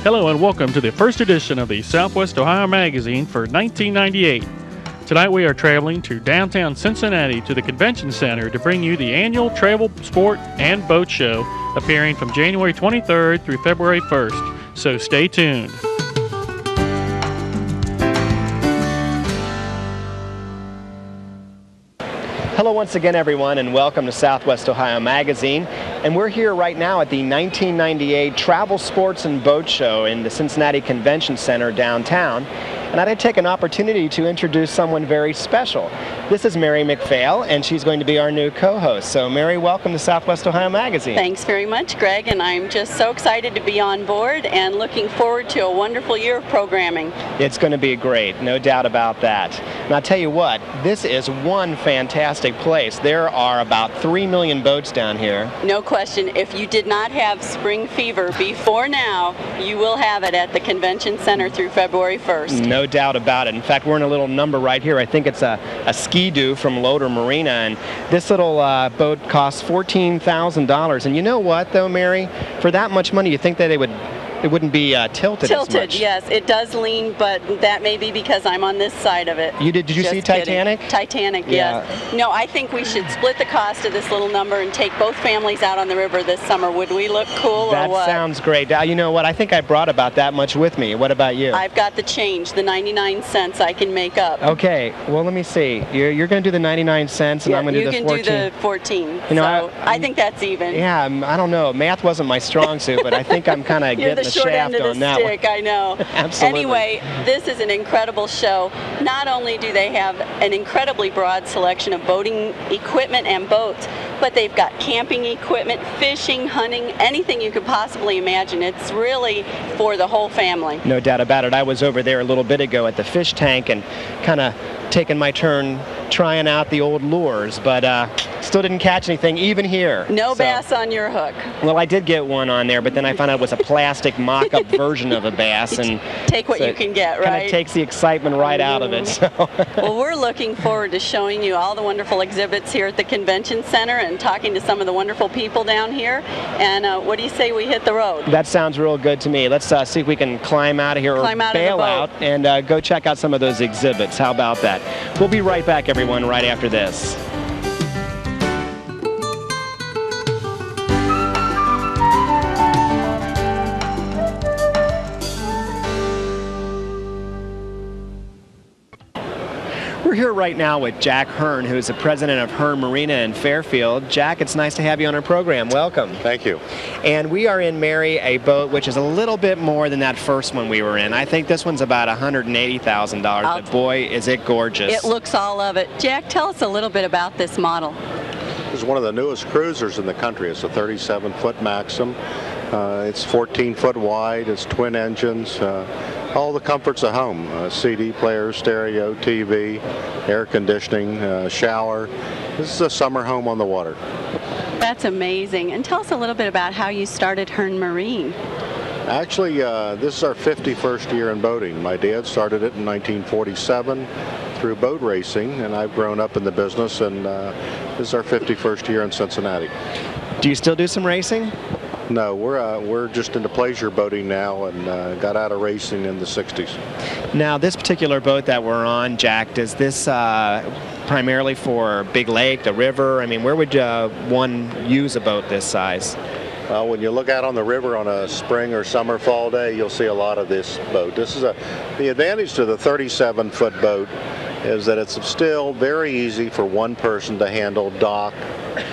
Hello and welcome to the first edition of the Southwest Ohio Magazine for 1998. Tonight we are traveling to downtown Cincinnati to the Convention Center to bring you the annual Travel, Sport, and Boat Show appearing from January 23rd through February 1st, so stay tuned. Hello once again, everyone, and welcome to Southwest Ohio Magazine. And we're here right now at the 1998 Travel, Sports, and Boat Show in the Cincinnati Convention Center downtown. And I'd like to take an opportunity to introduce someone very special. This is Mary McPhail, and she's going to be our new co-host. So, Mary, welcome to Southwest Ohio Magazine. Thanks very much, Greg, and I'm just so excited to be on board and looking forward to a wonderful year of programming. It's going to be great, no doubt about that. And I'll tell you what, this is one fantastic place. There are about 3 million boats down here. No question. If you did not have spring fever before now, you will have it at the Convention Center through February 1st. No doubt about it. In fact, we're in a little number right here. I think it's a Ski-Doo from Loader Marina, and this little boat costs $14,000. And you know what, though, Mary? For that much money, you think that it wouldn't be tilted as much. Tilted, yes. It does lean, but that may be because I'm on this side of it. Did you see Titanic? Titanic, Yeah. yes. No, I think we should split the cost of this little number and take both families out on the river this summer. Would we look cool or what? That sounds great. You know what? I think I brought about that much with me. What about you? I've got the change, the 99 cents I can make up. Okay. Well, let me see. You're going to do the 99 cents, and yeah, I'm going to do the 14. You can do the 14. You know, so I think that's even. Yeah, I don't know. Math wasn't my strong suit, but I think I'm kind of getting the shaft on that. I know. Absolutely. Anyway, this is an incredible show. Not only do they have an incredibly broad selection of boating equipment and boats, but they've got camping equipment, fishing, hunting, anything you could possibly imagine. It's really for the whole family. No doubt about it. I was over there a little bit ago at the fish tank and kind of taking my turn trying out the old lures, but still didn't catch anything, even here. No bass on your hook. Well, I did get one on there, but then I found out it was a plastic mock-up version of a bass. And take what you can get, right? Kind of takes the excitement right out of it. So. Well, we're looking forward to showing you all the wonderful exhibits here at the Convention Center and talking to some of the wonderful people down here. And what do you say we hit the road? That sounds real good to me. Let's see if we can climb out of here or bail out and go check out some of those exhibits. How about that? We'll be right back, everyone, right after this. We're here right now with Jack Hearn, who is the president of Hearn Marina in Fairfield. Jack, it's nice to have you on our program. Welcome. Thank you. And we are in Mary, a boat which is a little bit more than that first one we were in. I think this one's about $180,000, but boy, is it gorgeous. It looks all of it. Jack, tell us a little bit about this model. This is one of the newest cruisers in the country. It's a 37-foot Maxim. It's 14-foot wide. It's twin engines. All the comforts of home, CD player, stereo, TV, air conditioning, shower. This is a summer home on the water. That's amazing. And tell us a little bit about how you started Hearn Marine. Actually, this is our 51st year in boating. My dad started it in 1947 through boat racing, and I've grown up in the business, and this is our 51st year in Cincinnati. Do you still do some racing? No, we're just into pleasure boating now, and got out of racing in the 60s. Now, this particular boat that we're on, Jack, does this primarily for big lake, the river? I mean, where would one use a boat this size? When you look out on the river on a spring or summer fall day, you'll see a lot of this boat. This is the advantage to the 37-foot boat is that it's still very easy for one person to handle, dock,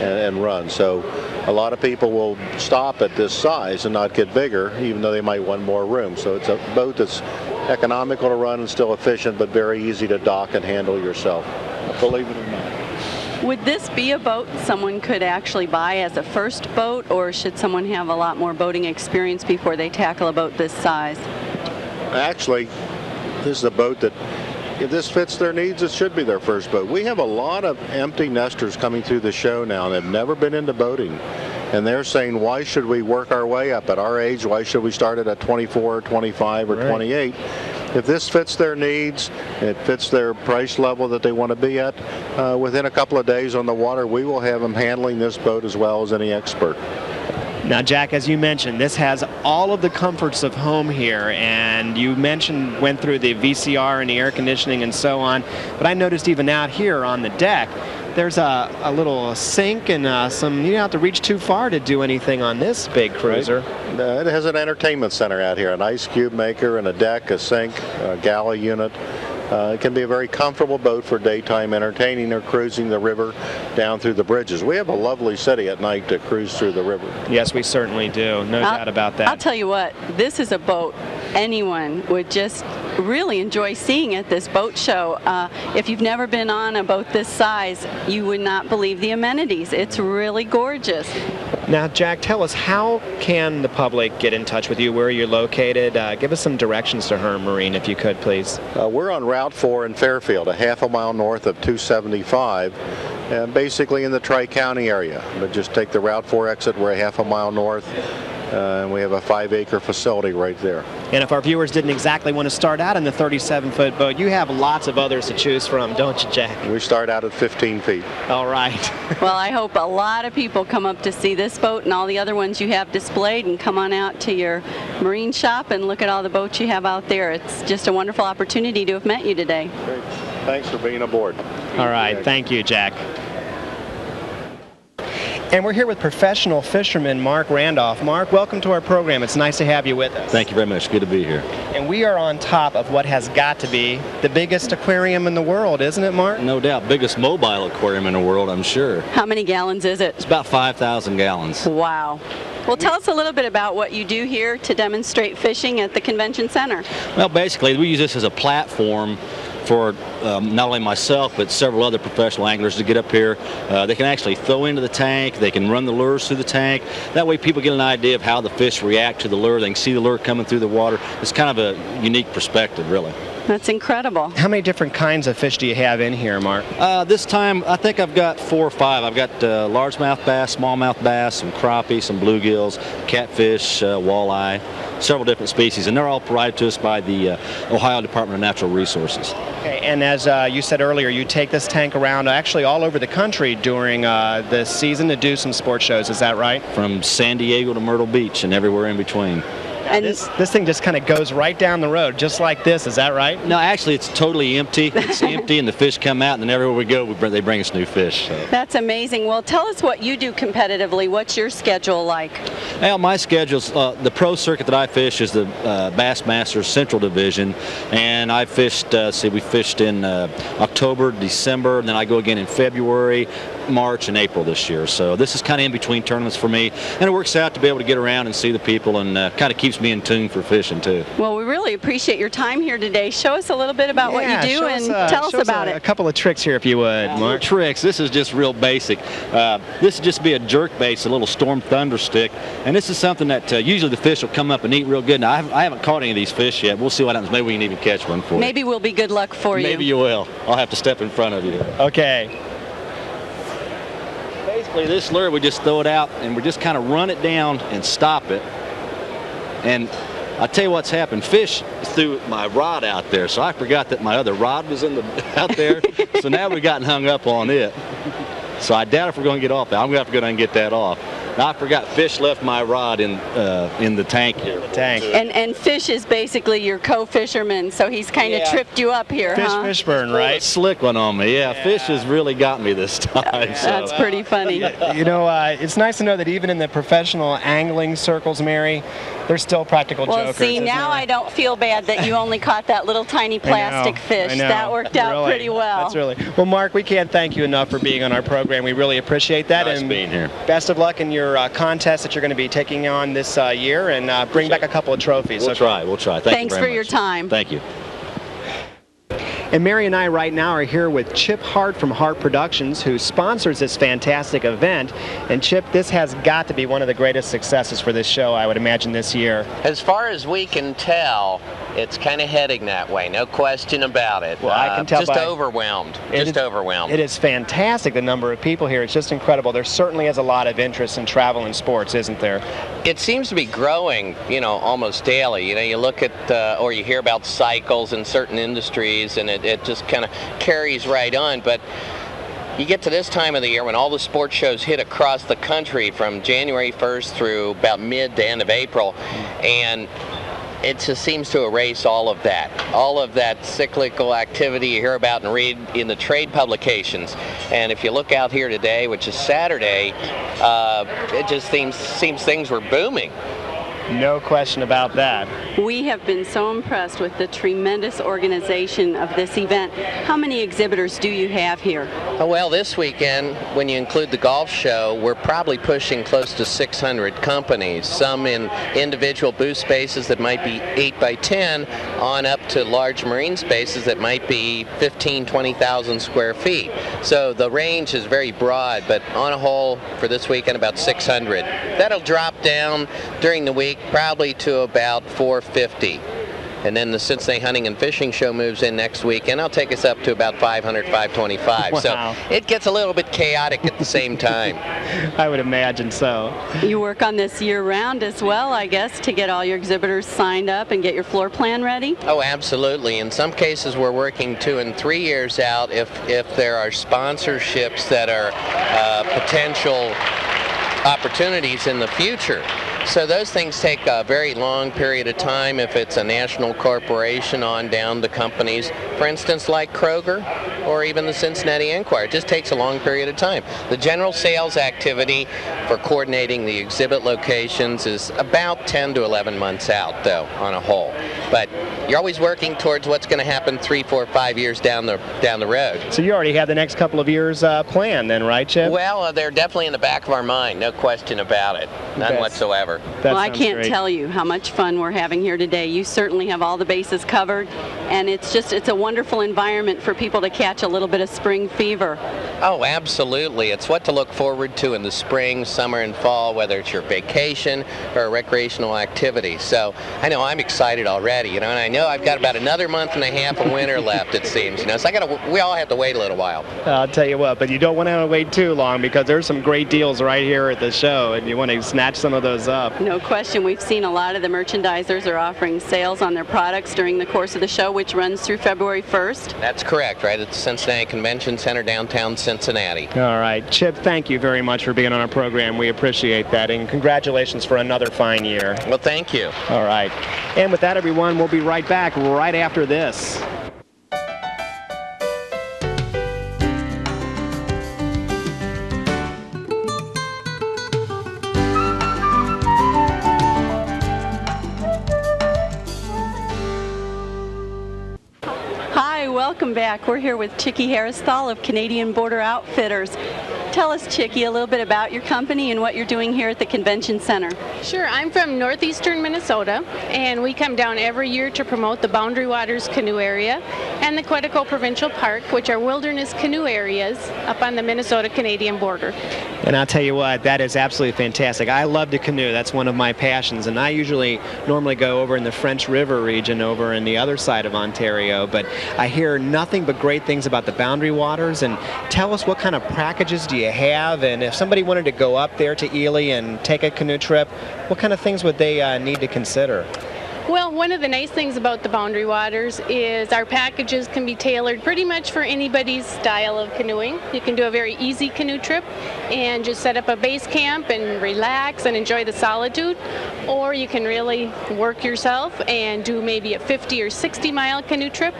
and run. So a lot of people will stop at this size and not get bigger, even though they might want more room. So it's a boat that's economical to run and still efficient, but very easy to dock and handle yourself, believe it or not. Would this be a boat someone could actually buy as a first boat, or should someone have a lot more boating experience before they tackle a boat this size? Actually, this is a boat that, if this fits their needs, it should be their first boat. We have a lot of empty nesters coming through the show now, and they've never been into boating. And they're saying, why should we work our way up? At our age, why should we start it at 24, 25, or 28? If this fits their needs, it fits their price level that they want to be at, within a couple of days on the water, we will have them handling this boat as well as any expert. Now, Jack, as you mentioned, this has all of the comforts of home here, and you went through the VCR and the air conditioning and so on, but I noticed even out here on the deck, there's a little sink and you don't have to reach too far to do anything on this big cruiser. Right. It has an entertainment center out here, an ice cube maker and a deck, a sink, a galley unit. It can be a very comfortable boat for daytime entertaining or cruising the river down through the bridges. We have a lovely city at night to cruise through the river. Yes, we certainly do. No doubt about that. I'll tell you what, this is a boat anyone would just really enjoy seeing at this boat show. If you've never been on a boat this size, you would not believe the amenities. It's really gorgeous. Now, Jack, tell us, how can the public get in touch with you? Where are you located? Give us some directions to Herm Marine, if you could, please. We're on Route 4 in Fairfield, a half a mile north of 275, and basically in the Tri-County area. But just take the Route 4 exit, we're a half a mile north, and we have a 5-acre facility right there. And if our viewers didn't exactly want to start out in the 37-foot boat, you have lots of others to choose from, don't you, Jack? We start out at 15 feet. All right. Well, I hope a lot of people come up to see this boat and all the other ones you have displayed, and come on out to your marine shop and look at all the boats you have out there. It's just a wonderful opportunity to have met you today. Great. Thanks for being aboard. All right. Thank you, Jack. And we're here with professional fisherman Mark Randolph. Mark, welcome to our program. It's nice to have you with us. Thank you very much. Good to be here. And we are on top of what has got to be the biggest aquarium in the world, isn't it, Mark? No doubt. Biggest mobile aquarium in the world, I'm sure. How many gallons is it? It's about 5,000 gallons. Wow. Well, tell us a little bit about what you do here to demonstrate fishing at the convention center. Well, basically, we use this as a platform for not only myself but several other professional anglers to get up here. They can actually throw into the tank, they can run the lures through the tank. That way people get an idea of how the fish react to the lure. They can see the lure coming through the water. It's kind of a unique perspective, really. That's incredible. How many different kinds of fish do you have in here, Mark? This time I think I've got 4 or 5. I've got largemouth bass, smallmouth bass, some crappie, some bluegills, catfish, walleye, several different species, and they're all provided to us by the Ohio Department of Natural Resources. Okay, and as you said earlier, you take this tank around actually all over the country during the season to do some sport shows, is that right? From San Diego to Myrtle Beach and everywhere in between. And this thing just kind of goes right down the road, just like this, is that right? No, actually it's totally empty. It's empty and the fish come out, and then everywhere we go, they bring us new fish. So. That's amazing. Well, tell us what you do competitively. What's your schedule like? Well, my schedule's, the pro circuit that I fish is the Bassmasters Central Division, and I fished, we fished in October, December, and then I go again in February, March, and April this year. So this is kind of in between tournaments for me, and it works out to be able to get around and see the people, and kind of keeps me in tune for fishing too. Well, we really appreciate your time here today. Show us a little bit about what you do and tell us about it. A couple of tricks here if you would, Mark. Tricks. This is just real basic. This would just be a jerk bait, a little storm thunder stick, and this is something that usually the fish will come up and eat real good. Now I haven't caught any of these fish yet. We'll see what happens. Maybe we can even catch one for you. Maybe we'll be good luck for you. Maybe you will. I'll have to step in front of you. Okay. Basically, this lure, we just throw it out and we just kind of run it down and stop it. And I'll tell you what's happened. Fish threw my rod out there, so I forgot that my other rod was out there. So now we've gotten hung up on it. So I doubt if we're going to get off that. I'm going to have to go down and get that off. Now, I forgot Fish left my rod in the tank here. And Fish is basically your co-fisherman, so he's kind of tripped you up here, Fishburne, right? A slick one on me. Yeah, Fish has really got me this time. So. That's pretty funny. You know, it's nice to know that even in the professional angling circles, Mary, there's still practical jokers. Well, see, now I don't feel bad that you only caught that little tiny plastic fish. That worked out pretty well. That's really well, Mark. We can't thank you enough for being on our program. We really appreciate that. Nice being here. Best of luck in your contest that you're going to be taking on this year, and bring back a couple of trophies. We'll try. We'll try. Thanks for your time. Thank you. And Mary and I right now are here with Chip Hart from Hart Productions, who sponsors this fantastic event. And Chip, this has got to be one of the greatest successes for this show, I would imagine, this year. As far as we can tell, it's kind of heading that way, no question about it. Well, I can tell just overwhelmed. Just overwhelmed. It is fantastic, the number of people here. It's just incredible. There certainly is a lot of interest in travel and sports, isn't there? It seems to be growing, almost daily. You look at, or you hear about cycles in certain industries, and it just kind of carries right on. But you get to this time of the year when all the sports shows hit across the country from January 1st through about mid to end of April, and it just seems to erase all of that cyclical activity you hear about and read in the trade publications. And if you look out here today, which is Saturday, it just seems things were booming. No question about that. We have been so impressed with the tremendous organization of this event. How many exhibitors do you have here? Well, this weekend, when you include the golf show, we're probably pushing close to 600 companies, some in individual booth spaces that might be 8 by 10 on up to large marine spaces that might be 15, 20,000 square feet. So the range is very broad, but on a whole, for this weekend, about 600. That'll drop down during the week probably to about 450. And then the Cincinnati Hunting and Fishing Show moves in next week, and I'll take us up to about 500, 525. Wow. So it gets a little bit chaotic at the same time. I would imagine so. You work on this year-round as well, I guess, to get all your exhibitors signed up and get your floor plan ready? Oh, absolutely. In some cases, we're working 2 and 3 years out if there are sponsorships that are potential opportunities in the future. So those things take a very long period of time if it's a national corporation on down to companies, for instance, like Kroger or even the Cincinnati Enquirer. It just takes a long period of time. The general sales activity for coordinating the exhibit locations is about 10 to 11 months out, though, on a whole. But you're always working towards what's going to happen 3, 4, 5 years down the road. So you already have the next couple of years planned then, right, Chip? Well, they're definitely in the back of our mind, no question about it. None whatsoever. Well, I can't tell you how much fun we're having here today. You certainly have all the bases covered, and it's a wonderful environment for people to catch a little bit of spring fever. Oh, absolutely. It's what to look forward to in the spring, summer, and fall, whether it's your vacation or a recreational activity. So I know I'm excited already, and I know I've got about another month and a half of winter left, it seems. So we all have to wait a little while. I'll tell you what, but you don't want to wait too long because there's some great deals right here at the show, and you want to snatch some of those up. No question. We've seen a lot of the merchandisers are offering sales on their products during the course of the show, which runs through February 1st. That's correct, right at the Cincinnati Convention Center, downtown Cincinnati. All right. Chip, thank you very much for being on our program. We appreciate that, and congratulations for another fine year. Well, thank you. All right. And with that, everyone, we'll be right back right after this. Welcome back. We're here with Chickie Harris-Thal of Canadian Border Outfitters. Tell us, Chickie, a little bit about your company and what you're doing here at the Convention Center. Sure. I'm from northeastern Minnesota, and we come down every year to promote the Boundary Waters Canoe Area and the Quetico Provincial Park, which are wilderness canoe areas up on the Minnesota-Canadian border. And I'll tell you what, that is absolutely fantastic. I love to canoe. That's one of my passions, and I normally go over in the French River region over in the other side of Ontario, but I hear nothing but great things about the Boundary Waters. And tell us, what kind of packages do you have, and if somebody wanted to go up there to Ely and take a canoe trip, what kind of things would they need to consider? Well, one of the nice things about the Boundary Waters is our packages can be tailored pretty much for anybody's style of canoeing. You can do a very easy canoe trip and just set up a base camp and relax and enjoy the solitude, or you can really work yourself and do maybe a 50 or 60 mile canoe trip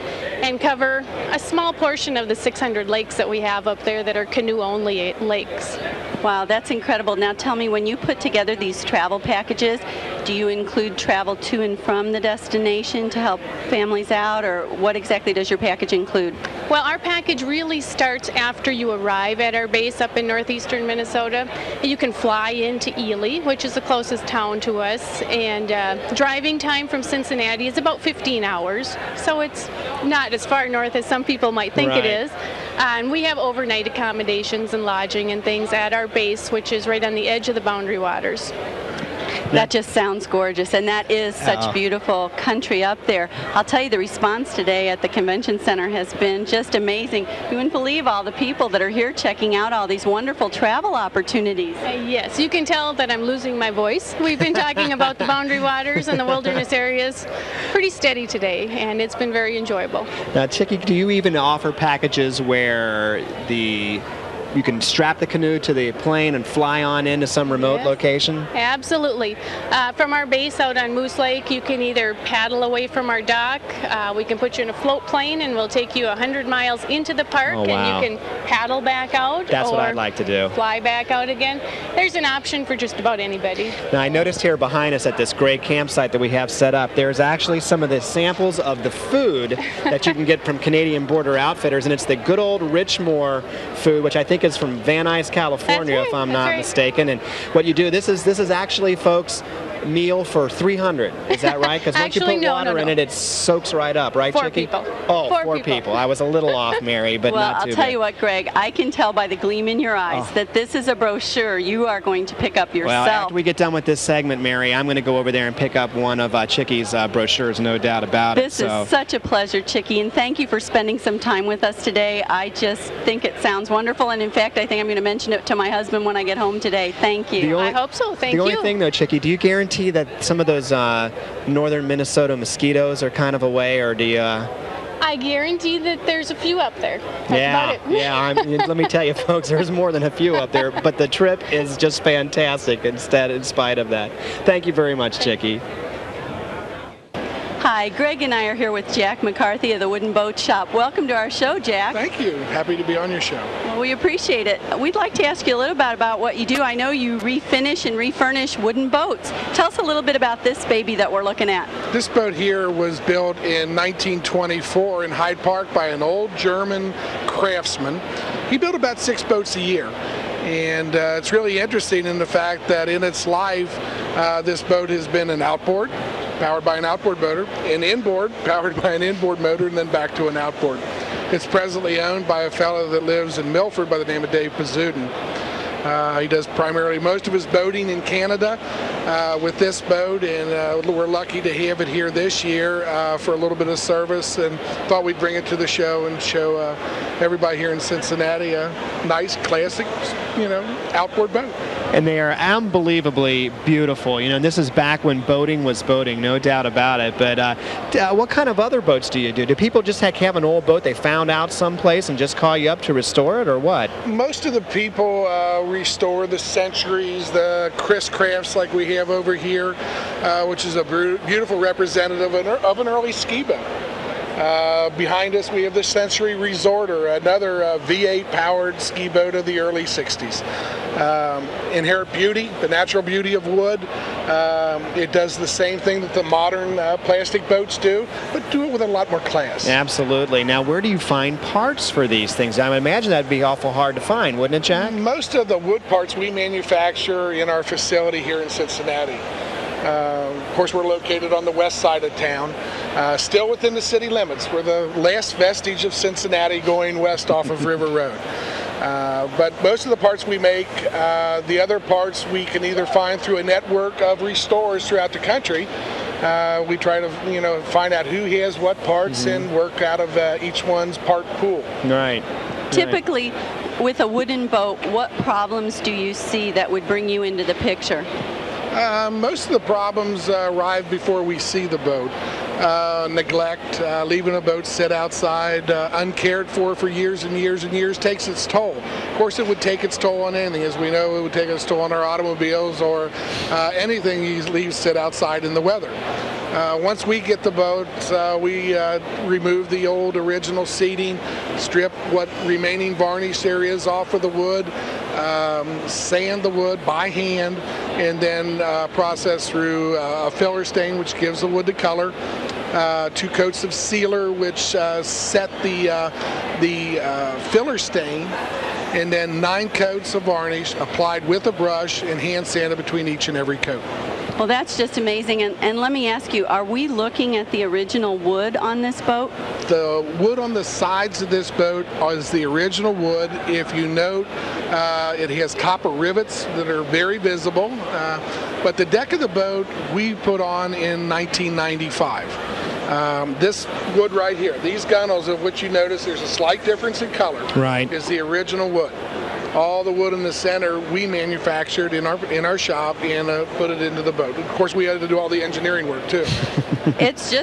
and cover a small portion of the 600 lakes that we have up there that are canoe-only lakes. Wow, that's incredible. Now tell me, when you put together these travel packages, do you include travel to and from the destination to help families out, or what exactly does your package include? Well, our package really starts after you arrive at our base up in northeastern Minnesota. You can fly into Ely, which is the closest town to us, and driving time from Cincinnati is about 15 hours, so it's not as far north as some people might think it is. And we have overnight accommodations and lodging and things at our base, which is right on the edge of the Boundary Waters. That just sounds gorgeous, and that is such beautiful country up there. I'll tell you, the response today at the Convention Center has been just amazing. You wouldn't believe all the people that are here checking out all these wonderful travel opportunities. Yes, you can tell that I'm losing my voice. We've been talking about the Boundary Waters and the wilderness areas pretty steady today, and it's been very enjoyable. Now, Chickie, do you even offer packages where the you can strap the canoe to the plane and fly on into some remote location? Absolutely. From our base out on Moose Lake, you can either paddle away from our dock. We can put you in a float plane and we'll take you 100 miles into the park, and you can paddle back out. That's or what I'd like to do. Fly back out again. There's an option for just about anybody. Now, I noticed here behind us at this great campsite that we have set up, there's actually some of the samples of the food that you can get from Canadian Border Outfitters, and it's the good old Richmore food, which I think is from Van Nuys, California, if I'm not mistaken. And what you do, this is actually, folks, meal for 300. Is that right? Because once you put water in it, it soaks right up, right, Chicky? 4 people. Oh, four people. I was a little off, Mary, but well, not too I'll tell bad. you what, Greg, I can tell by the gleam in your eyes that this is a brochure you are going to pick up yourself. Well, after we get done with this segment, Mary, I'm going to go over there and pick up one of Chicky's brochures, no doubt about it. This is such a pleasure, Chicky, and thank you for spending some time with us today. I just think it sounds wonderful, and in fact, I think I'm going to mention it to my husband when I get home today. Thank you. I hope so. Thank you. The only thing, though, Chicky, do you guarantee that some of those northern Minnesota mosquitoes are kind of away, or do you... I guarantee that there's a few up there. That's about it. Let me tell you, folks, there's more than a few up there, but the trip is just fantastic in spite of that. Thank you very much, Chicky. Hi, Greg and I are here with Jack McCarthy of the Wooden Boat Shop. Welcome to our show, Jack. Thank you. Happy to be on your show. Well, we appreciate it. We'd like to ask you a little bit about what you do. I know you refinish and refurnish wooden boats. Tell us a little bit about this baby that we're looking at. This boat here was built in 1924 in Hyde Park by an old German craftsman. He built about 6 boats a year. And it's really interesting in the fact that in its life, this boat has been an outboard, powered by an outboard motor, an inboard, powered by an inboard motor, and then back to an outboard. It's presently owned by a fellow that lives in Milford by the name of Dave Pazudin. He does primarily most of his boating in Canada with this boat, and we're lucky to have it here this year for a little bit of service, and thought we'd bring it to the show and show everybody here in Cincinnati a nice, classic, outboard boat. And they are unbelievably beautiful. And this is back when boating was boating, no doubt about it. But what kind of other boats do you do? Do people just have an old boat they found out someplace and just call you up to restore it, or what? Most of the people restore the Centuries, the Chris Crafts like we have over here, which is a beautiful representative of an early ski boat. Behind us we have the Century Resorter, another V8 powered ski boat of the early 60s. Inherent beauty, the natural beauty of wood. It does the same thing that the modern plastic boats do, but do it with a lot more class. Absolutely. Now, where do you find parts for these things? I would imagine that'd be awful hard to find, wouldn't it, Jack? Most of the wood parts we manufacture in our facility here in Cincinnati. Of course, we're located on the west side of town, still within the city limits. We're the last vestige of Cincinnati going west off of River Road. But most of the parts we make, the other parts we can either find through a network of restorers throughout the country. We try to, find out who has what parts and work out of each one's part pool. Right. Typically, with a wooden boat, what problems do you see that would bring you into the picture? Most of the problems arrive before we see the boat. Neglect, leaving a boat sit outside, uncared for years and years and years takes its toll. Of course, it would take its toll on anything. As we know, it would take its toll on our automobiles or anything you leave sit outside in the weather. Once we get the boat, we remove the old original seating, strip what remaining varnish there is off of the wood, sand the wood by hand, and then process through a filler stain, which gives the wood the color, 2 coats of sealer, which set the filler stain, and then 9 coats of varnish applied with a brush and hand sanded between each and every coat. Well, that's just amazing. And let me ask you, are we looking at the original wood on this boat? The wood on the sides of this boat is the original wood. If you note, it has copper rivets that are very visible. But the deck of the boat we put on in 1995. This wood right here, these gunnels of which you notice there's a slight difference in color, right, is the original wood. All the wood in the center we manufactured in our shop and put it into the boat. Of course, we had to do all the engineering work too. It's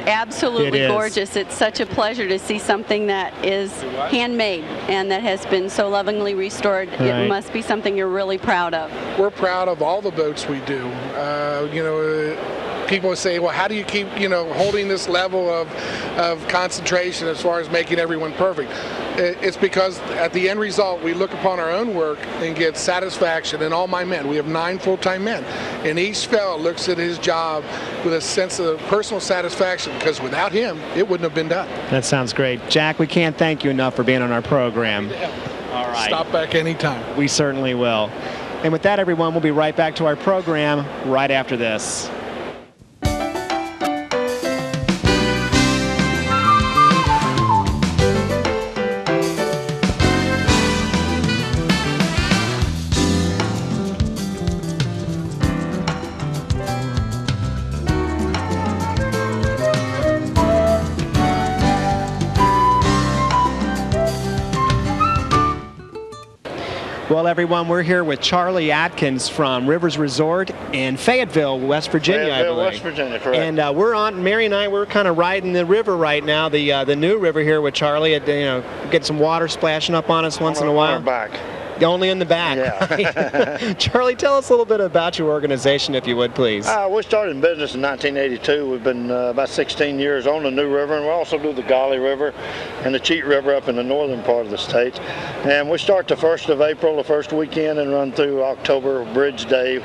absolutely gorgeous. It's such a pleasure to see something that is handmade and that has been so lovingly restored. It must be something you're really proud of. We're proud of all the boats we do. People say, well, how do you keep, holding this level of concentration as far as making everyone perfect? It's because at the end result, we look upon our own work and get satisfaction. And all my men, we have 9 full-time men, and each fellow looks at his job with a sense of personal satisfaction, because without him, it wouldn't have been done. That sounds great. Jack, we can't thank you enough for being on our program. All right. Stop back anytime. We certainly will. And with that, everyone, we'll be right back to our program right after this. Well, everyone, we're here with Charlie Atkins from Rivers Resort in Fayetteville, West Virginia, I believe. West Virginia, correct. And we're on, Mary and I, we're kind of riding the river right now, the new river here with Charlie. Get some water splashing up on us once in a while. On our back. Only in the back. Yeah. Charlie, tell us a little bit about your organization, if you would, please. We started in business in 1982. We've been about 16 years on the New River, and we also do the Golly River and the Cheat River up in the northern part of the state. And we start the 1st of April, the first weekend, and run through October, Bridge Day,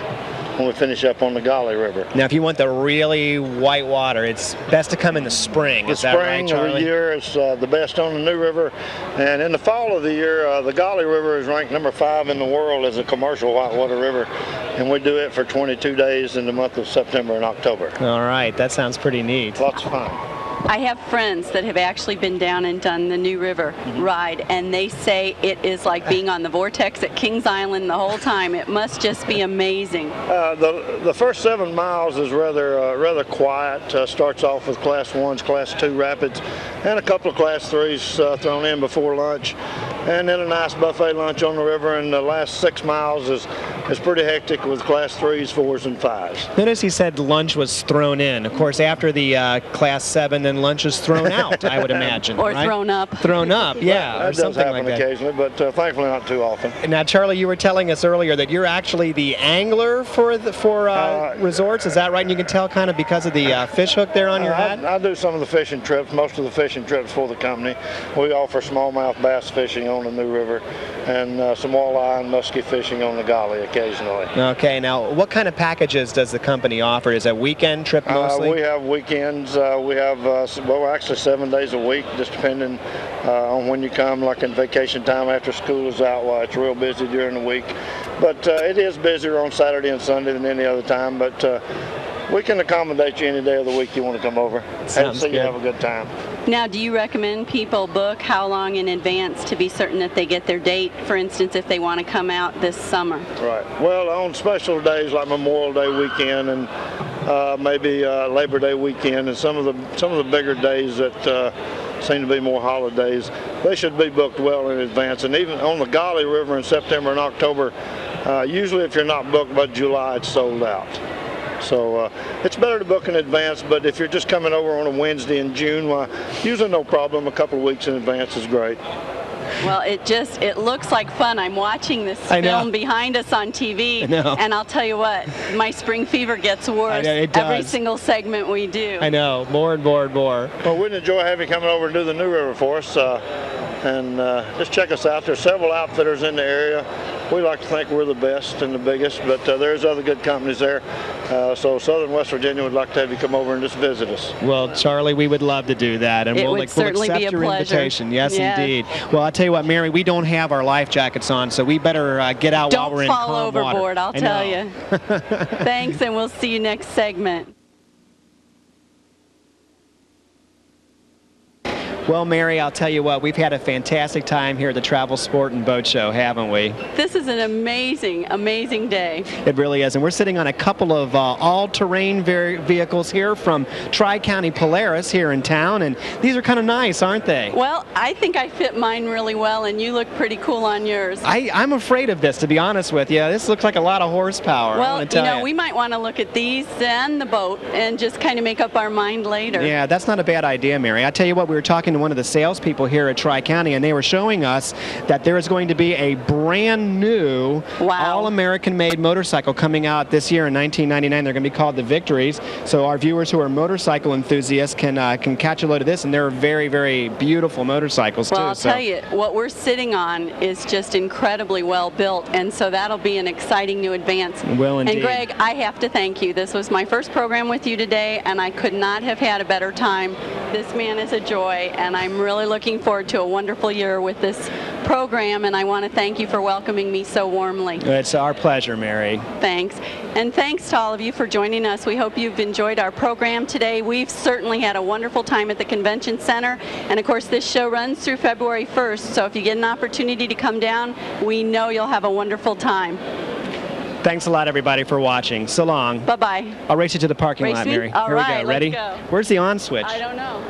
when we finish up on the Golly River. Now, if you want the really white water, it's best to come in the spring. Is that right, Charlie? The spring of the year is the best on the New River. And in the fall of the year, the Golly River is ranked number 5 in the world as a commercial whitewater river. And we do it for 22 days in the month of September and October. All right, that sounds pretty neat. Lots of fun. I have friends that have actually been down and done the New River ride, and they say it is like being on the vortex at Kings Island the whole time. It must just be amazing. The first 7 miles is rather quiet. Starts off with Class 1s, Class 2 rapids, and a couple of Class 3s thrown in before lunch. And then a nice buffet lunch on the river, and the last 6 miles is pretty hectic with Class 3s, 4s, and 5s. Notice he said lunch was thrown in. Of course, after the Class 7, then lunch is thrown out, I would imagine. Or right? thrown up. Thrown up, yeah. That or does something happen like that. occasionally, but thankfully not too often. Now, Charlie, you were telling us earlier that you're actually the angler for resorts. Is that right? And you can tell kind of because of the fish hook there on your hat? I do some of the fishing trips, most of the fishing trips for the company. We offer smallmouth bass fishing on the New River and some walleye and muskie fishing on the Golly occasionally. Okay, now what kind of packages does the company offer? Is it a weekend trip mostly? We have weekends. We have, actually 7 days a week, just depending on when you come, like in vacation time after school is out. Well, it's real busy during the week. But it is busier on Saturday and Sunday than any other time. But we can accommodate you any day of the week you want to come over. Sounds and good. You have a good time. Now, do you recommend people book how long in advance to be certain that they get their date, for instance, if they want to come out this summer? Right. Well, on special days like Memorial Day weekend and maybe Labor Day weekend and some of the bigger days that seem to be more holidays, they should be booked well in advance. And even on the Golly River in September and October, usually if you're not booked by July, it's sold out. So it's better to book in advance, but if you're just coming over on a Wednesday in June, well, usually no problem. A couple of weeks in advance is great. Well, it looks like fun. I'm watching this film behind us on TV, and I'll tell you what, my spring fever gets worse every single segment we do. I know, more and more and more. Well, we'd enjoy having you coming over and do the New River for us, and just check us out. There's several outfitters in the area. We like to think we're the best and the biggest, but there's other good companies there. So Southern West Virginia would like to have you come over and just visit us. Well, Charlie, we would love to do that, and we'll accept your invitation. Yes, indeed. Well, I'll tell you what, Mary, we don't have our life jackets on, so we better get out while we're in calm water. Don't fall overboard, I'll tell you. Thanks, and we'll see you next segment. Well, Mary, I'll tell you what, we've had a fantastic time here at the Travel Sport and Boat Show, haven't we? This is an amazing, amazing day. It really is, and we're sitting on a couple of all-terrain vehicles here from Tri-County Polaris here in town, and these are kind of nice, aren't they? Well, I think I fit mine really well, and you look pretty cool on yours. I'm afraid of this, to be honest with you. This looks like a lot of horsepower. Well, you know, we might want to look at these and the boat and just kind of make up our mind later. Yeah, that's not a bad idea, Mary. I tell you what, we were talking to one of the salespeople here at Tri-County, and they were showing us that there is going to be a brand new all-American made motorcycle coming out this year in 1999. They're going to be called the Victories. So our viewers who are motorcycle enthusiasts can catch a load of this, and they're very, very beautiful motorcycles, well, too. I'll tell you, what we're sitting on is just incredibly well built, and so that'll be an exciting new advance. Will indeed. And Greg, I have to thank you. This was my first program with you today, and I could not have had a better time. This man is a joy, and I'm really looking forward to a wonderful year with this program, and I want to thank you for welcoming me so warmly. It's our pleasure, Mary. Thanks. And thanks to all of you for joining us. We hope you've enjoyed our program today. We've certainly had a wonderful time at the Convention Center, and of course this show runs through February 1st, so if you get an opportunity to come down, we know you'll have a wonderful time. Thanks a lot, everybody, for watching. So long. Bye-bye. I'll race you to the parking lot, Mary. All Here right, we go. Ready? let's go. Where's the on switch? I don't know.